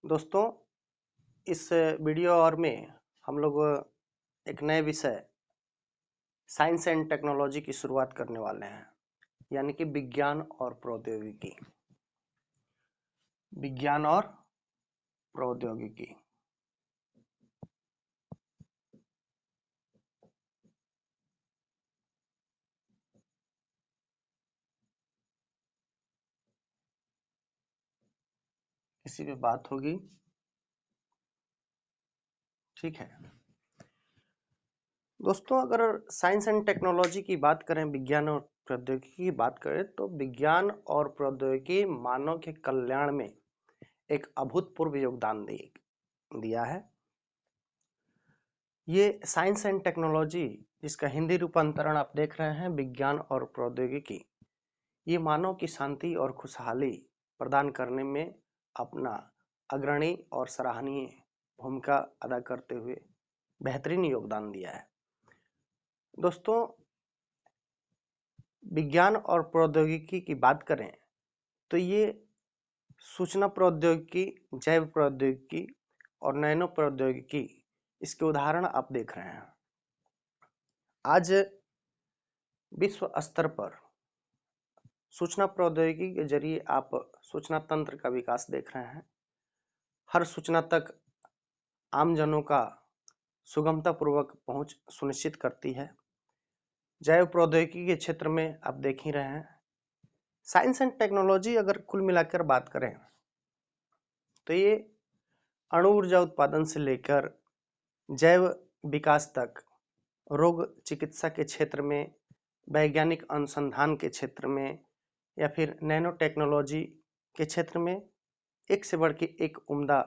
दोस्तों, इस वीडियो और में हम लोग एक नए विषय साइंस एंड टेक्नोलॉजी की शुरुआत करने वाले हैं, यानी कि विज्ञान और प्रौद्योगिकी। विज्ञान और प्रौद्योगिकी। किसी पे बात होगी? ठीक है दोस्तों, अगर साइंस एंड टेक्नोलॉजी की बात करें, विज्ञान और प्रौद्योगिकी की बात करें, तो विज्ञान और प्रौद्योगिकी मानव के कल्याण में एक अभूतपूर्व योगदान दिया है। ये साइंस एंड टेक्नोलॉजी, जिसका हिंदी रूपांतरण आप देख रहे हैं विज्ञान और प्रौद्योगिकी, ये मानव की शांति और खुशहाली प्रदान करने में अपना अग्रणी और सराहनीय भूमिका अदा करते हुए बेहतरीन योगदान दिया है। दोस्तों, विज्ञान और प्रौद्योगिकी की बात करें तो ये सूचना प्रौद्योगिकी, जैव प्रौद्योगिकी और नैनो प्रौद्योगिकी, इसके उदाहरण आप देख रहे हैं। आज विश्व स्तर पर सूचना प्रौद्योगिकी के जरिए आप सूचना तंत्र का विकास देख रहे हैं। हर सूचना तक आमजनों का सुगमता पूर्वक पहुंच सुनिश्चित करती है। जैव प्रौद्योगिकी के क्षेत्र में आप देख ही रहे हैं। साइंस एंड टेक्नोलॉजी अगर कुल मिलाकर बात करें तो ये अणु ऊर्जा उत्पादन से लेकर जैव विकास तक, रोग चिकित्सा के क्षेत्र में, वैज्ञानिक अनुसंधान के क्षेत्र में, या फिर नैनो टेक्नोलॉजी के क्षेत्र में एक से बढ़ के एक उम्दा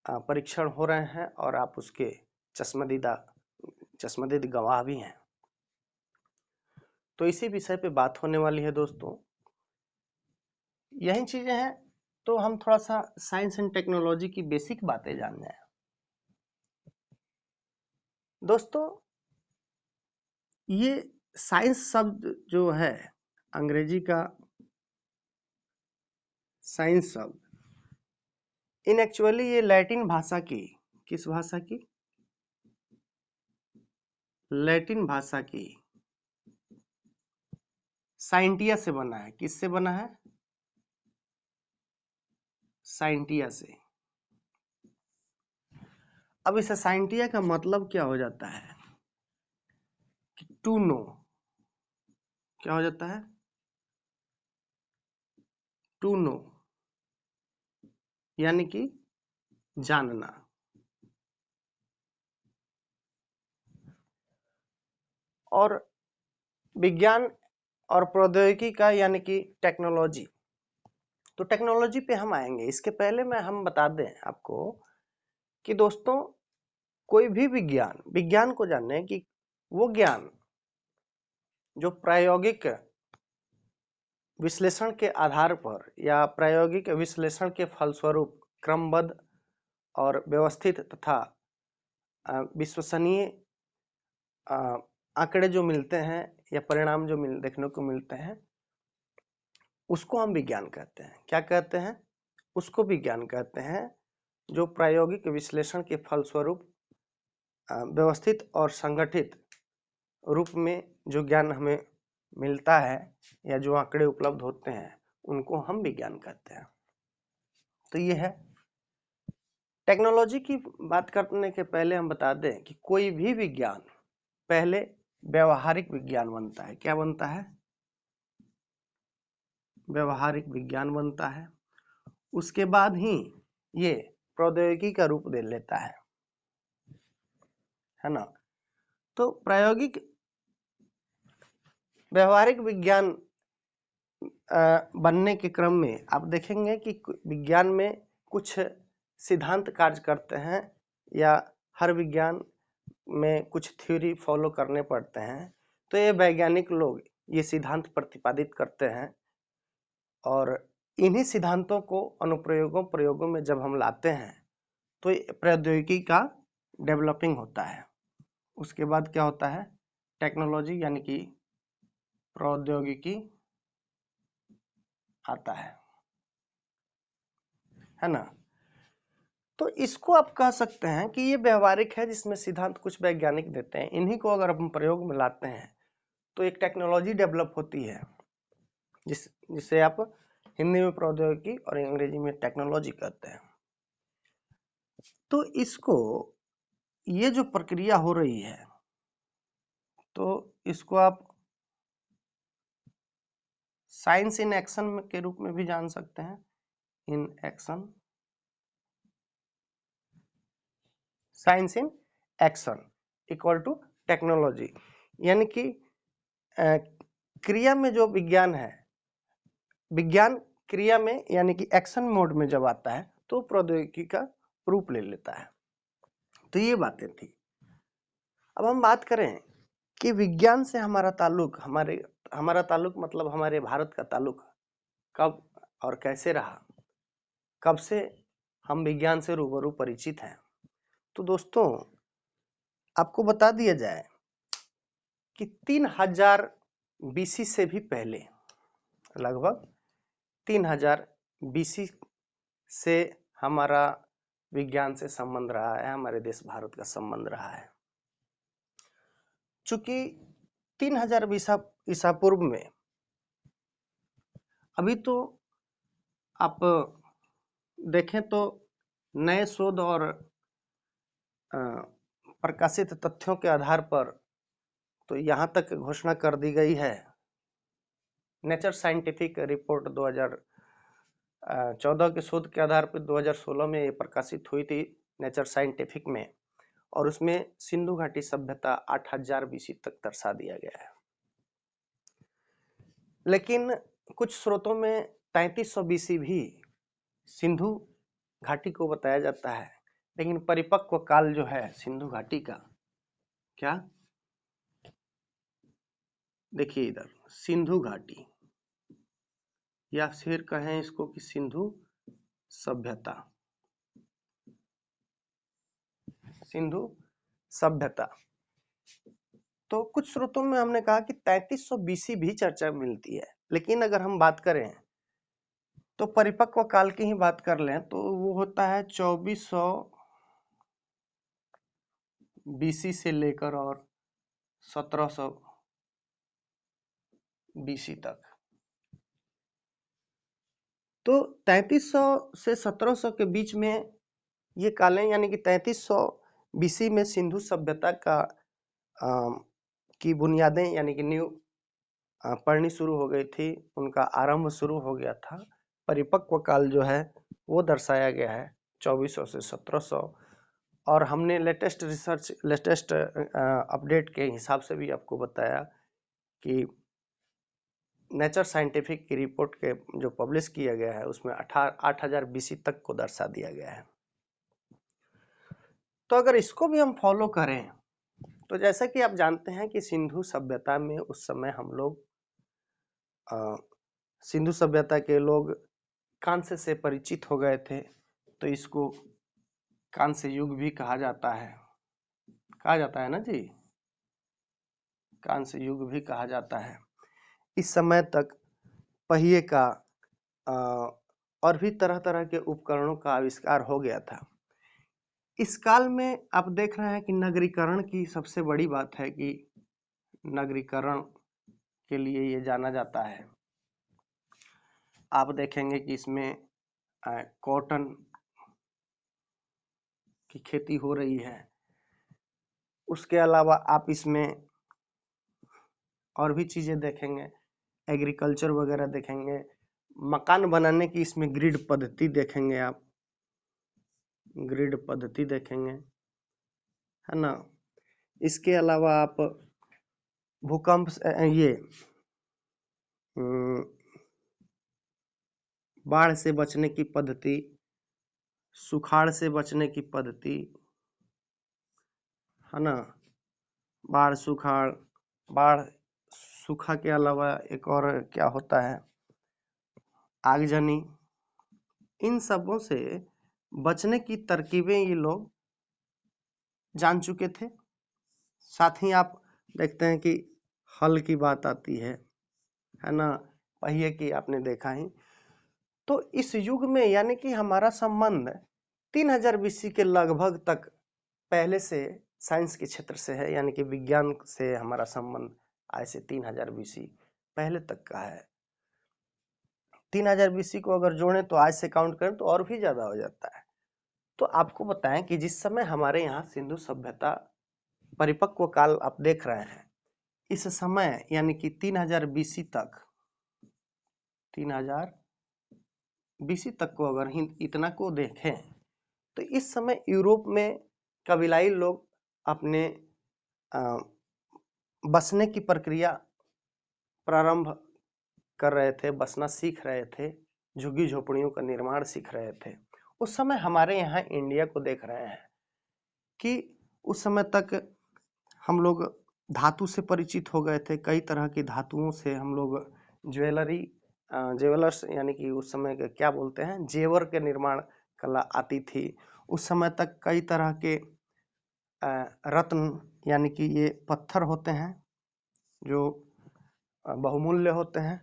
परीक्षण हो रहे हैं और आप उसके चश्मदीद गवाह भी हैं। तो इसी विषय पे बात होने वाली है दोस्तों। यही चीजें हैं, तो हम थोड़ा सा साइंस एंड टेक्नोलॉजी की बेसिक बातें जान जाए। दोस्तों, ये साइंस शब्द जो है, अंग्रेजी का साइंस शब्द, इन एक्चुअली ये लैटिन भाषा की, किस भाषा की? लैटिन भाषा की साइंटिया से बना है। किससे बना है? साइंटिया से। अब इस साइंटिया का मतलब क्या हो जाता है? To know. क्या हो जाता है? टू नो, यानी कि जानना। और विज्ञान और प्रौद्योगिकी का यानी कि टेक्नोलॉजी, तो टेक्नोलॉजी पे हम आएंगे। इसके पहले मैं हम बता दें आपको कि दोस्तों, कोई भी विज्ञान को जानने कि वो ज्ञान जो प्रायोगिक विश्लेषण के आधार पर या प्रायोगिक विश्लेषण के फलस्वरूप क्रमबद्ध और व्यवस्थित तथा विश्वसनीय आंकड़े जो मिलते हैं या परिणाम जो देखने को मिलते हैं, उसको हम विज्ञान कहते हैं। क्या कहते हैं? उसको विज्ञान कहते हैं, जो प्रायोगिक विश्लेषण के फलस्वरूप व्यवस्थित और संगठित रूप में जो ज्ञान हमें मिलता है या जो आंकड़े उपलब्ध होते हैं, उनको हम विज्ञान कहते हैं। तो ये है। टेक्नोलॉजी की बात करने के पहले हम बता दें कि कोई भी विज्ञान पहले व्यवहारिक विज्ञान बनता है। क्या बनता है? व्यवहारिक विज्ञान बनता है। उसके बाद ही ये प्रौद्योगिकी का रूप दे लेता है ना। तो प्रायोगिक व्यवहारिक विज्ञान बनने के क्रम में आप देखेंगे कि विज्ञान में कुछ सिद्धांत कार्य करते हैं, या हर विज्ञान में कुछ थ्योरी फॉलो करने पड़ते हैं। तो ये वैज्ञानिक लोग ये सिद्धांत प्रतिपादित करते हैं, और इन्हीं सिद्धांतों को अनुप्रयोगों प्रयोगों में जब हम लाते हैं तो प्रौद्योगिकी का डेवलपिंग होता है। उसके बाद क्या होता है? टेक्नोलॉजी यानी कि प्रौद्योगिकी आता है ना। तो इसको आप कह सकते हैं कि ये व्यवहारिक है, जिसमें सिद्धांत कुछ वैज्ञानिक देते हैं। इन्हीं को अगर हम प्रयोग में लाते हैं तो एक टेक्नोलॉजी डेवलप होती है, जिसे आप हिंदी में प्रौद्योगिकी और अंग्रेजी में टेक्नोलॉजी कहते हैं। तो इसको, ये जो प्रक्रिया हो रही है, तो इसको आप साइंस इन एक्शन के रूप में भी जान सकते हैं। In action, science in action equal to technology, यानी कि क्रिया में जो विज्ञान है, विज्ञान क्रिया में यानी कि एक्शन मोड में जब आता है तो प्रौद्योगिकी का रूप ले लेता है। तो ये बातें थी। अब हम बात करें कि विज्ञान से हमारा ताल्लुक, हमारा ताल्लुक मतलब हमारे भारत का ताल्लुक कब और कैसे रहा, कब से हम विज्ञान से रूबरू परिचित हैं। तो दोस्तों, आपको बता दिया जाए कि 3000 बीसी से भी पहले, लगभग 3000 बीसी से हमारा विज्ञान से संबंध रहा है, हमारे देश भारत का संबंध रहा है। चूंकि 3000 ईसा पूर्व में, अभी तो आप देखें तो नए शोध और प्रकाशित तथ्यों के आधार पर तो यहाँ तक घोषणा कर दी गई है, नेचर साइंटिफिक रिपोर्ट 2014 के शोध के आधार पर 2016 में ये प्रकाशित हुई थी नेचर साइंटिफिक में, और उसमें सिंधु घाटी सभ्यता 8000 बीसी तक दर्शा दिया गया है। लेकिन कुछ स्रोतों में 3300 बीसी भी सिंधु घाटी को बताया जाता है, लेकिन परिपक्व काल जो है सिंधु घाटी का, क्या देखिए इधर, सिंधु घाटी, या फिर कहें इसको कि सिंधु सभ्यता, सिंधु सभ्यता। तो कुछ स्रोतों में हमने कहा कि 3300 बीसी भी चर्चा मिलती है, लेकिन अगर हम बात करें तो परिपक्व काल की ही बात कर लें तो वो होता है 2400 बीसी से लेकर और 1700 बीसी तक। तो 3300 से 1700 के बीच में ये कालें, यानी कि 3300 बीसी में सिंधु सभ्यता का की बुनियादें यानी कि नींव पढ़नी शुरू हो गई थी, उनका आरंभ शुरू हो गया था। परिपक्व काल जो है वो दर्शाया गया है 2400 से 1700, और हमने लेटेस्ट रिसर्च, लेटेस्ट अपडेट के हिसाब से भी आपको बताया कि नेचर साइंटिफिक की रिपोर्ट के जो पब्लिश किया गया है उसमें 8000 बीसी तक को दर्शा दिया गया है। तो अगर इसको भी हम फॉलो करें तो जैसा कि आप जानते हैं कि सिंधु सभ्यता में उस समय हम लोग सिंधु सभ्यता के लोग कांस्य से परिचित हो गए थे, तो इसको कांस्य युग भी कहा जाता है ना जी, कांस्य युग भी कहा जाता है। इस समय तक पहिए का और भी तरह तरह के उपकरणों का आविष्कार हो गया था। इस काल में आप देख रहे हैं कि नगरीकरण की सबसे बड़ी बात है कि नगरीकरण के लिए ये जाना जाता है। आप देखेंगे कि इसमें कॉटन की खेती हो रही है। उसके अलावा आप इसमें और भी चीजें देखेंगे, एग्रीकल्चर वगैरह देखेंगे, मकान बनाने की इसमें ग्रिड पद्धति देखेंगे, आप ग्रिड पद्धति देखेंगे, है ना। इसके अलावा आप भूकंप, ये बाढ़ से बचने की पद्धति, सुखाड़ से बचने की पद्धति, है ना। बाढ़ सूखा के अलावा एक और क्या होता है, आगजनी। इन सबों से बचने की तरकीबें ये लोग जान चुके थे। साथ ही आप देखते हैं कि हल की बात आती है ना, पहिए की आपने देखा ही। तो इस युग में यानी कि हमारा संबंध 3000 बीसी के लगभग तक पहले से साइंस के क्षेत्र से है, यानी कि विज्ञान से हमारा संबंध आज से 3000 बीसी पहले तक का है। 3000 बीसी को अगर जोड़ें तो आज से काउंट करें तो और भी ज्यादा हो जाता है। तो आपको बताएं कि जिस समय हमारे यहाँ सिंधु सभ्यता परिपक्व काल आप देख रहे हैं, इस समय यानी कि 3000 बीसी तक, 3000 बीसी तक को अगर इतना को देखें तो इस समय यूरोप में कबीलाई लोग अपने बसने की प्रक्रिया प्रारंभ कर रहे थे, बसना सीख रहे थे, झुग्गी झोपड़ियों का निर्माण सीख रहे थे। उस समय हमारे यहाँ इंडिया को देख रहे हैं कि उस समय तक हम लोग धातु से परिचित हो गए थे। कई तरह की धातुओं से हम लोग ज्वेलर्स यानी कि उस समय के क्या बोलते हैं, जेवर के निर्माण कला आती थी। उस समय तक कई तरह के रत्न यानी कि ये पत्थर होते हैं जो बहुमूल्य होते हैं,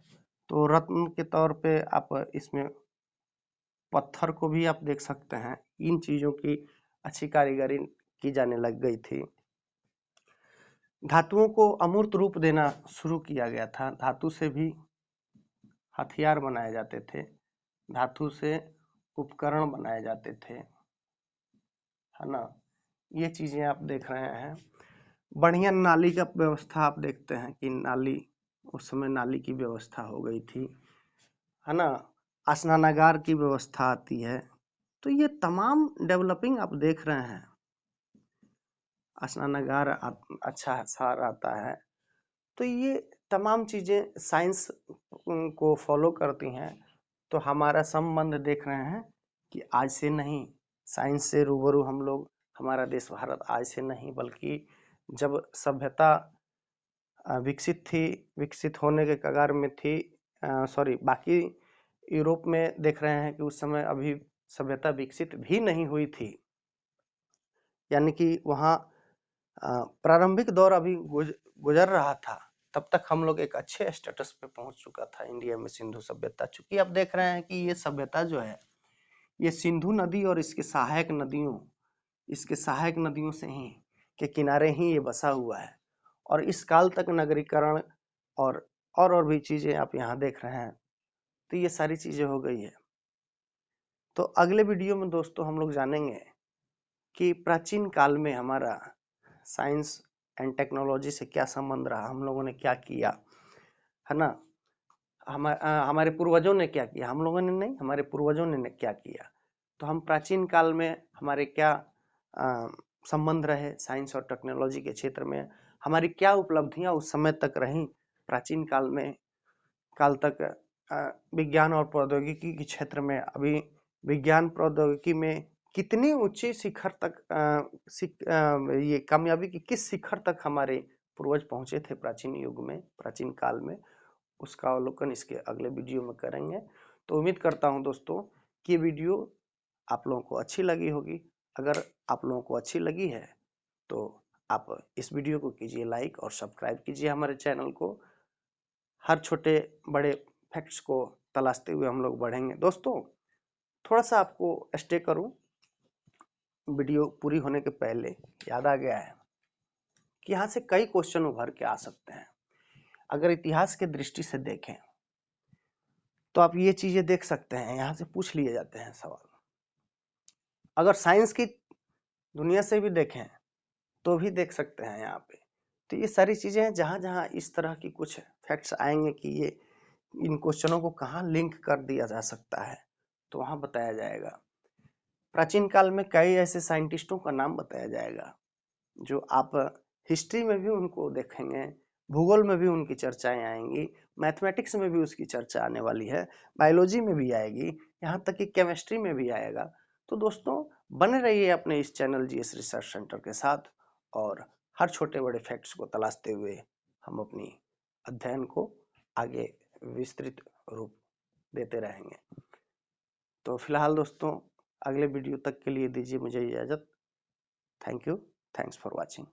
तो रत्न के तौर पे आप इसमें पत्थर को भी आप देख सकते हैं। इन चीजों की अच्छी कारीगरी की जाने लग गई थी। धातुओं को अमूर्त रूप देना शुरू किया गया था। धातु से भी हथियार बनाए जाते थे, धातु से उपकरण बनाए जाते थे, है ना। ये चीजें आप देख रहे हैं। बढ़िया नाली का व्यवस्था आप देखते हैं कि नाली, उस समय नाली की व्यवस्था हो गई थी, है ना। स्नानागार की व्यवस्था आती है। तो ये तमाम डेवलपिंग आप देख रहे हैं। स्नानागार अच्छा सार आता है। तो ये तमाम चीजें साइंस को फॉलो करती हैं। तो हमारा संबंध देख रहे हैं कि आज से नहीं, साइंस से रूबरू हम लोग, हमारा देश भारत आज से नहीं बल्कि जब सभ्यता विकसित थी, विकसित होने के कगार में थी, बाकी यूरोप में देख रहे हैं कि उस समय अभी सभ्यता विकसित भी नहीं हुई थी, यानी कि वहाँ प्रारंभिक दौर अभी गुजर रहा था। तब तक हम लोग एक अच्छे स्टेटस पे पहुंच चुका था इंडिया में सिंधु सभ्यता। चूंकि आप देख रहे हैं कि ये सभ्यता जो है, ये सिंधु नदी और इसके सहायक नदियों से ही के किनारे ही ये बसा हुआ है। और इस काल तक नगरीकरण और भी चीजें आप यहाँ देख रहे हैं। तो ये सारी चीजें हो गई है। तो अगले वीडियो में दोस्तों हम लोग जानेंगे कि प्राचीन काल में हमारा साइंस एंड टेक्नोलॉजी से क्या संबंध रहा, हम लोगों ने क्या किया, है ना। हमारे पूर्वजों ने क्या किया, हम लोगों ने नहीं, हमारे पूर्वजों ने क्या किया। तो हम प्राचीन काल में हमारे क्या संबंध रहे साइंस और टेक्नोलॉजी के क्षेत्र में, हमारी क्या उपलब्धियां उस समय तक रहीं प्राचीन काल तक विज्ञान और प्रौद्योगिकी के क्षेत्र में। अभी विज्ञान प्रौद्योगिकी में कितनी ऊंची शिखर तक ये कामयाबी की किस शिखर तक हमारे पूर्वज पहुंचे थे प्राचीन युग में, प्राचीन काल में, उसका अवलोकन इसके अगले वीडियो में करेंगे। तो उम्मीद करता हूं दोस्तों कि वीडियो आप लोगों को अच्छी लगी होगी। अगर आप लोगों को अच्छी लगी है तो आप इस वीडियो को कीजिए लाइक और सब्सक्राइब कीजिए हमारे चैनल को। हर छोटे बड़े फैक्ट्स को तलाशते हुए हम लोग बढ़ेंगे। दोस्तों थोड़ा सा आपको स्टे करूं, वीडियो पूरी होने के पहले याद आ गया है कि यहाँ से कई क्वेश्चन उभर के आ सकते हैं। अगर इतिहास के दृष्टि से देखें तो आप ये चीजें देख सकते हैं, यहाँ से पूछ लिए जाते हैं सवाल। अगर साइंस की दुनिया से भी देखें तो भी देख सकते हैं यहाँ पे। तो ये सारी चीजें हैं जहां जहां इस तरह की कुछ फैक्ट्स आएंगे कि ये इन क्वेश्चनों को कहाँ लिंक कर दिया जा सकता है, तो वहां बताया जाएगा। प्राचीन काल में कई ऐसे साइंटिस्टों का नाम बताया जाएगा जो आप हिस्ट्री में भी उनको देखेंगे, भूगोल में भी उनकी चर्चाएं आएंगी, मैथमेटिक्स में भी उसकी चर्चा आने वाली है, बायोलॉजी में भी आएगी, यहाँ तक कि केमिस्ट्री में भी आएगा। तो दोस्तों बने रहिए अपने इस चैनल जीएस रिसर्च सेंटर के साथ और हर छोटे बड़े फैक्ट्स को तलाशते हुए हम अपनी अध्ययन को आगे विस्तृत रूप देते रहेंगे। तो फिलहाल दोस्तों अगले वीडियो तक के लिए दीजिए मुझे इजाजत। Thank you, thanks for watching.